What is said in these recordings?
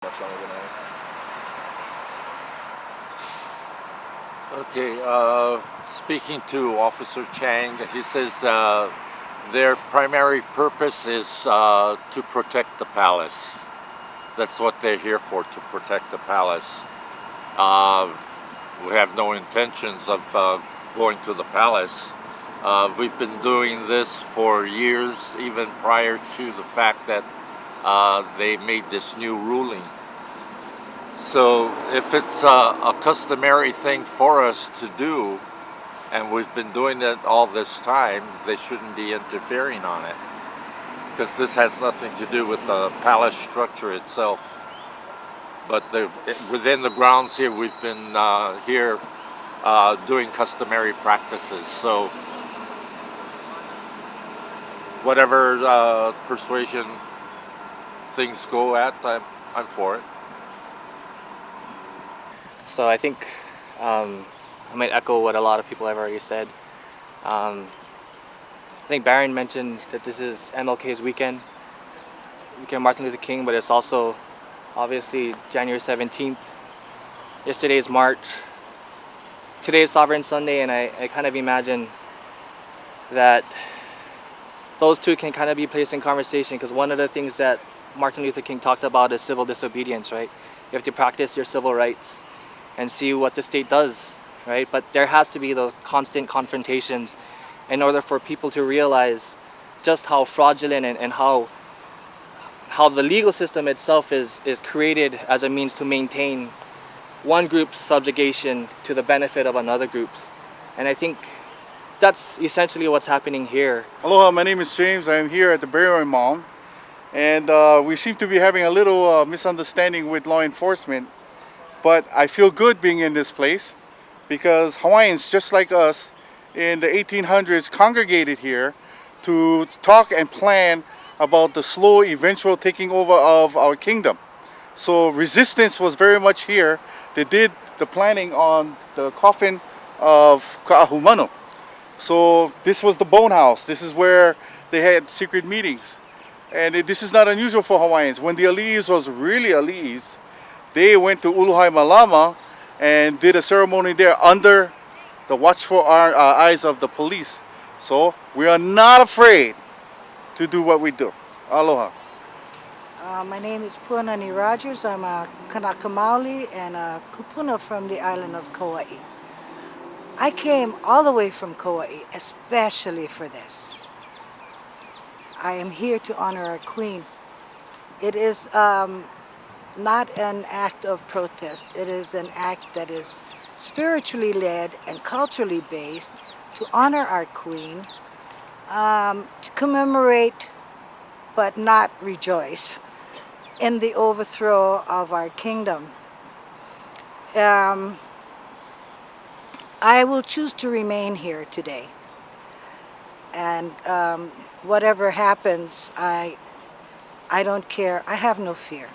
Much longer than I am. Okay, speaking to Officer Chang, he says their primary purpose is to protect the palace. That's what they're here for, to protect the palace. We have no intentions of going to the palace. We've been doing this for years, even prior to the fact that they made this new ruling. So if it's a customary thing for us to do, and we've been doing it all this time, they shouldn't be interfering on it, because this has nothing to do with the palace structure itself. But within the grounds here, we've been here doing customary practices. So whatever persuasion things go at, I'm for it. So I think I might echo what a lot of people have already said. I think Barron mentioned that this is MLK's weekend Martin Luther King, but it's also obviously January 17th. Yesterday is March. Today is Sovereign Sunday, and I kind of imagine that those two can kind of be placed in conversation, because one of the things that Martin Luther King talked about is civil disobedience, right? You have to practice your civil rights and see what the state does, right? But there has to be those constant confrontations in order for people to realize just how fraudulent and how the legal system itself is created as a means to maintain one group's subjugation to the benefit of another group's. And I think that's essentially what's happening here. Aloha, my name is James. I'm here at the burial mound, and we seem to be having a little misunderstanding with law enforcement. But I feel good being in this place because Hawaiians, just like us, in the 1800s congregated here to talk and plan about the slow eventual taking over of our kingdom. So resistance was very much here. They did the planning on the coffin of Ka'ahumanu. So this was the bone house. This is where they had secret meetings. And this is not unusual for Hawaiians. When the Ali'is was really Ali'is, they went to Uluhai Malama and did a ceremony there under the watchful eyes of the police. So we are not afraid to do what we do. Aloha. My name is Puanani Rogers. I'm a Kanaka Maoli and a kupuna from the island of Kauai. I came all the way from Kauai especially for this. I am here to honor our queen. It is not an act of protest. It is an act that is spiritually led and culturally based to honor our queen, to commemorate but not rejoice in the overthrow of our kingdom. I will choose to remain here today, and whatever happens, I don't care. I have no fear,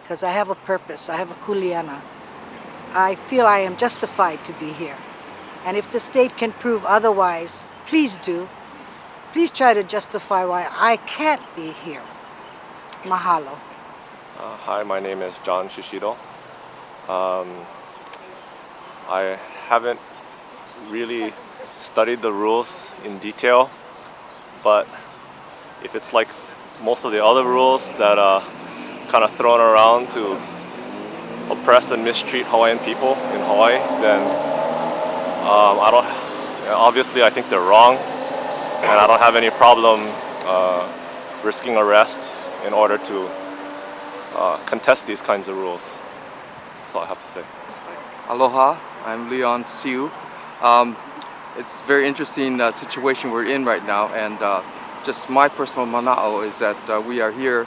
because I have a purpose. I have a kuleana. I feel I am justified to be here. And if the state can prove otherwise, please do. Please try to justify why I can't be here. Mahalo. Hi, my name is John Shishido. I haven't really studied the rules in detail, but if it's like most of the other rules that are kind of thrown around to oppress and mistreat Hawaiian people in Hawaii, then obviously I think they're wrong, and I don't have any problem risking arrest in order to contest these kinds of rules. That's all I have to say. Aloha, I'm Leon Siu. It's a very interesting situation we're in right now, and just my personal mana'o is that we are here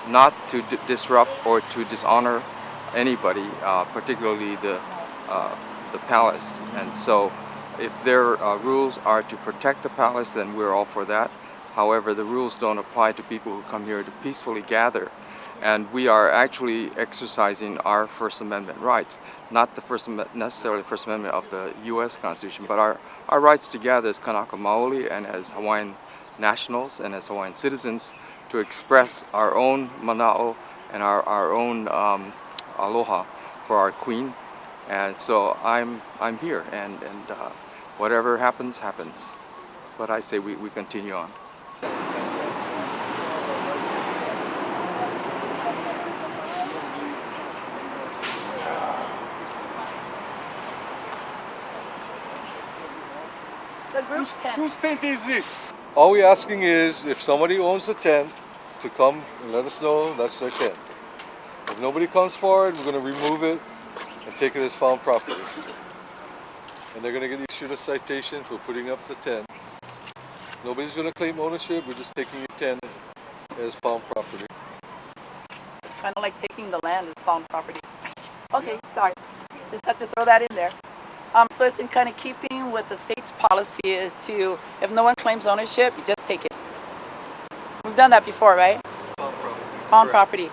not to disrupt or to dishonor anybody, particularly the palace. And so if their rules are to protect the palace, then we're all for that. However, the rules don't apply to people who come here to peacefully gather. And we are actually exercising our First Amendment rights, not necessarily the First Amendment of the U.S. Constitution, but our rights to gather as Kanaka Maoli and as Hawaiian nationals and as Hawaiian citizens to express our own mana'o and our own aloha for our queen. And so I'm here, and whatever happens, happens. But I say we continue on. Whose tent is this? All we're asking is if somebody owns a tent to come and let us know that's their tent. If nobody comes forward, we're going to remove it and take it as found property. And they're going to get issued a citation for putting up the tent. Nobody's going to claim ownership, we're just taking your tent as found property. It's kind of like taking the land as found property. Okay, sorry. Just had to throw that in there. So it's in kind of keeping with the state's policy is to, if no one claims ownership, you just take it. We've done that before, right? Found property. Found property.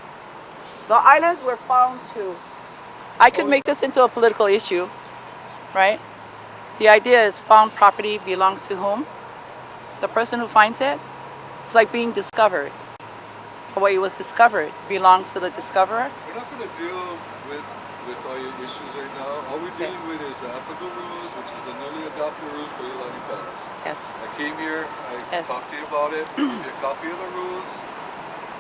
The islands were found to, I could make this into a political issue, right? The idea is found property belongs to whom? The person who finds it. It's like being discovered. Hawaii was discovered, belongs to the discoverer. We're not going to deal with all your issues right now. All we're dealing with is the applicable rules, which is the newly adopted rules for Iolani Palace. Yes. I came here, I talked to you about it, I gave you a copy of the rules,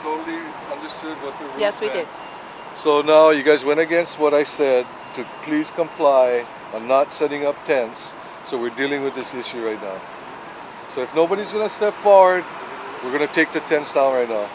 totally understood what the rules Yes, we meant. did. So now you guys went against what I said to please comply on not setting up tents. So we're dealing with this issue right now. So if nobody's going to step forward, we're going to take the tents down right now.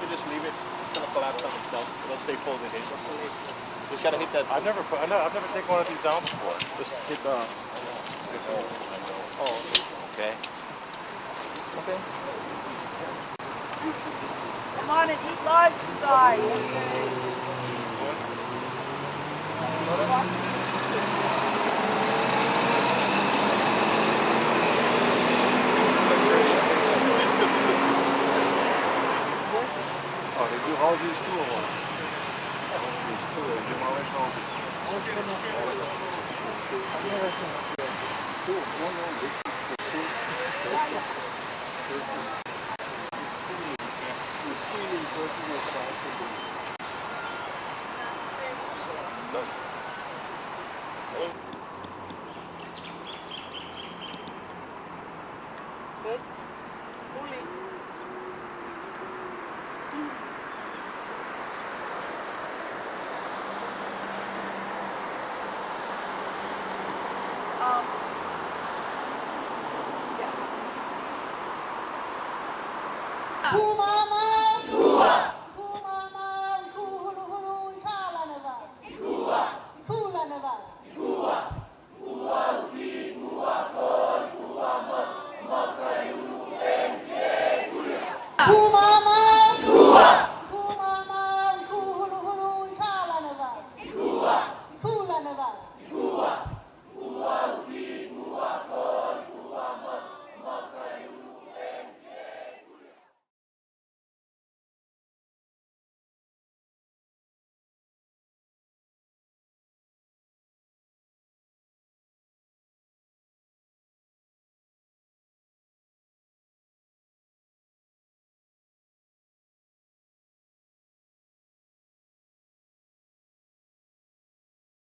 Just leave it. It's gonna collapse on itself. It'll stay folded in. Just gotta hit that. I've never taken one of these down before. Just hit the. Oh, okay. Okay. Come on and eat lunch, you guys. Oh, they do all these two of them. These two, they demolish all these. Good. Uli. Yeah.